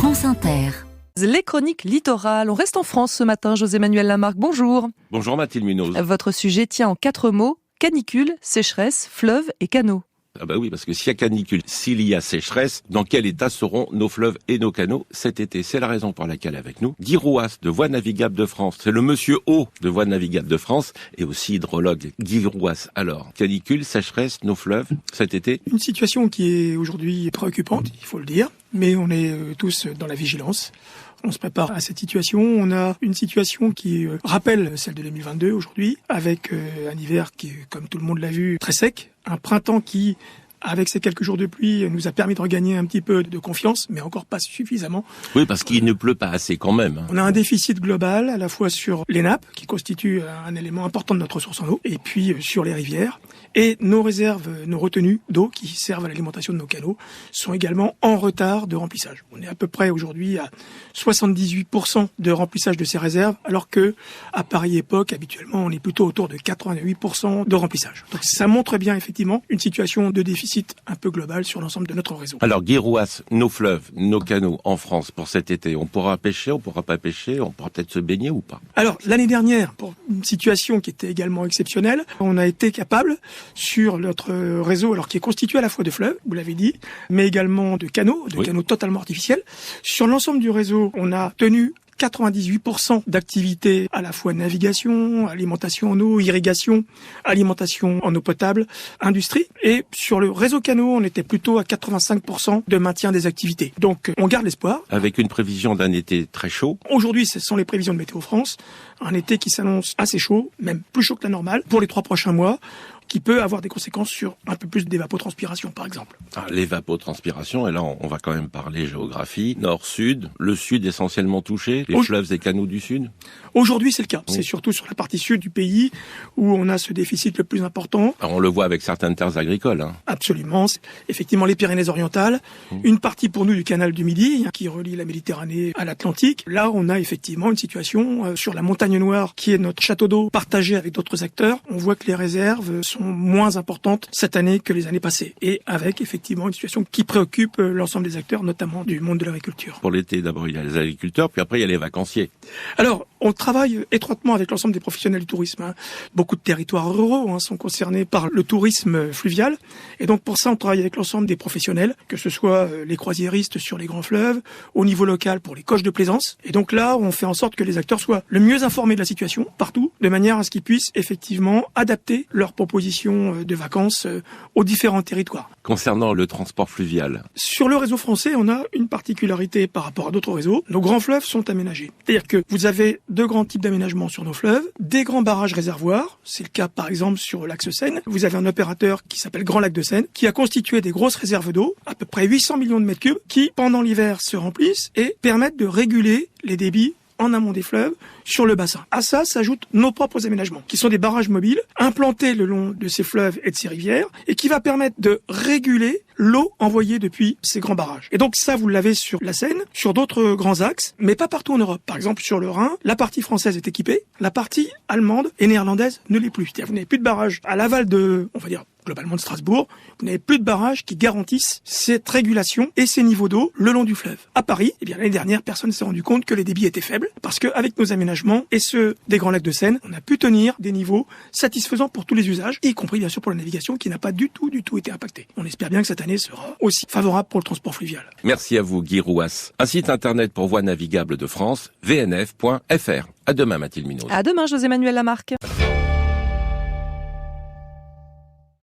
France Inter. Les chroniques littorales. On reste en France ce matin. José-Manuel Lamarque, bonjour. Bonjour Mathilde Munoz. Votre sujet tient en 4 mots. Canicule, sécheresse, fleuve et canaux. Ah bah oui, parce que s'il y a canicule, s'il y a sécheresse, dans quel état seront nos fleuves et nos canaux cet été? C'est la raison pour laquelle avec nous, Guy Rouas de Voies Navigables de France, c'est le monsieur O de Voies Navigables de France et aussi hydrologue. Guy Rouas, alors, canicule, sécheresse, nos fleuves cet été? Une situation qui est aujourd'hui préoccupante, il faut le dire, mais on est tous dans la vigilance. On se prépare à cette situation. On a une situation qui rappelle celle de 2022 aujourd'hui, avec un hiver qui, comme tout le monde l'a vu, très sec, un printemps qui, avec ces quelques jours de pluie, nous a permis de regagner un petit peu de confiance, mais encore pas suffisamment. Oui, parce qu'il ne pleut pas assez quand même. On a un déficit global, à la fois sur les nappes, qui constituent un élément important de notre ressource en eau, et puis sur les rivières. Et nos réserves, nos retenues d'eau, qui servent à l'alimentation de nos canaux, sont également en retard de remplissage. On est à peu près aujourd'hui à 78% de remplissage de ces réserves, alors que, à pareille époque, habituellement, on est plutôt autour de 88% de remplissage. Donc ça montre bien, effectivement, une situation de déficit un peu global sur l'ensemble de notre réseau. Alors Guy Rouas, nos fleuves, nos canaux en France pour cet été, on pourra pêcher, on pourra pas pêcher, on pourra peut-être se baigner ou pas? Alors, l'année dernière, pour une situation qui était également exceptionnelle, on a été capable, sur notre réseau, alors qui est constitué à la fois de fleuves, vous l'avez dit, mais également de canaux, canaux totalement artificiels. Sur l'ensemble du réseau, on a tenu 98% d'activité à la fois navigation, alimentation en eau, irrigation, alimentation en eau potable, industrie. Et sur le réseau canaux, on était plutôt à 85% de maintien des activités. Donc on garde l'espoir. Avec une prévision d'un été très chaud. Aujourd'hui, ce sont les prévisions de Météo France. Un été qui s'annonce assez chaud, même plus chaud que la normale, pour les 3 prochains mois, qui peut avoir des conséquences sur un peu plus d'évapotranspiration, par exemple. L'évapotranspiration, et là on va quand même parler géographie, nord-sud, le sud essentiellement touché, les fleuves et canaux du sud? Aujourd'hui c'est le cas, Oui. C'est surtout sur la partie sud du pays où on a ce déficit le plus important. Alors, on le voit avec certaines terres agricoles. Absolument, c'est effectivement les Pyrénées-Orientales, une partie pour nous du canal du Midi, qui relie la Méditerranée à l'Atlantique. Là on a effectivement une situation sur la Montagne Noire, qui est notre château d'eau partagé avec d'autres acteurs. On voit que les réserves sont moins importantes cette année que les années passées. Et avec effectivement une situation qui préoccupe l'ensemble des acteurs, notamment du monde de l'agriculture. Pour l'été, d'abord il y a les agriculteurs, puis après il y a les vacanciers. Alors, on travaille étroitement avec l'ensemble des professionnels du tourisme. Beaucoup de territoires ruraux sont concernés par le tourisme fluvial. Et donc pour ça, on travaille avec l'ensemble des professionnels, que ce soit les croisiéristes sur les grands fleuves, au niveau local pour les coches de plaisance. Et donc là, on fait en sorte que les acteurs soient le mieux informés de la situation, partout, de manière à ce qu'ils puissent effectivement adapter leurs propositions de vacances aux différents territoires. Concernant le transport fluvial. Sur le réseau français, on a une particularité par rapport à d'autres réseaux. Nos grands fleuves sont aménagés. C'est-à-dire que vous avez 2 grands types d'aménagements sur nos fleuves, des grands barrages réservoirs. C'est le cas par exemple sur l'axe Seine. Vous avez un opérateur qui s'appelle Grand Lac de Seine, qui a constitué des grosses réserves d'eau, à peu près 800 millions de mètres cubes, qui pendant l'hiver se remplissent et permettent de réguler les débits en amont des fleuves, sur le bassin. À ça s'ajoutent nos propres aménagements, qui sont des barrages mobiles, implantés le long de ces fleuves et de ces rivières, et qui va permettre de réguler l'eau envoyée depuis ces grands barrages. Et donc ça, vous l'avez sur la Seine, sur d'autres grands axes, mais pas partout en Europe. Par exemple, sur le Rhin, la partie française est équipée, la partie allemande et néerlandaise ne l'est plus. C'est-à-dire vous n'avez plus de barrage à l'aval de, on va dire, globalement de Strasbourg, vous n'avez plus de barrages qui garantissent cette régulation et ces niveaux d'eau le long du fleuve. À Paris, l'année dernière, personne ne s'est rendu compte que les débits étaient faibles, parce qu'avec nos aménagements et ceux des grands lacs de Seine, on a pu tenir des niveaux satisfaisants pour tous les usages, y compris bien sûr pour la navigation qui n'a pas du tout été impactée. On espère bien que cette année sera aussi favorable pour le transport fluvial. Merci à vous Guy Rouas. Un site internet pour Voies Navigables de France, vnf.fr. À demain Mathilde Munoz. À demain, José-Manuel Lamarque.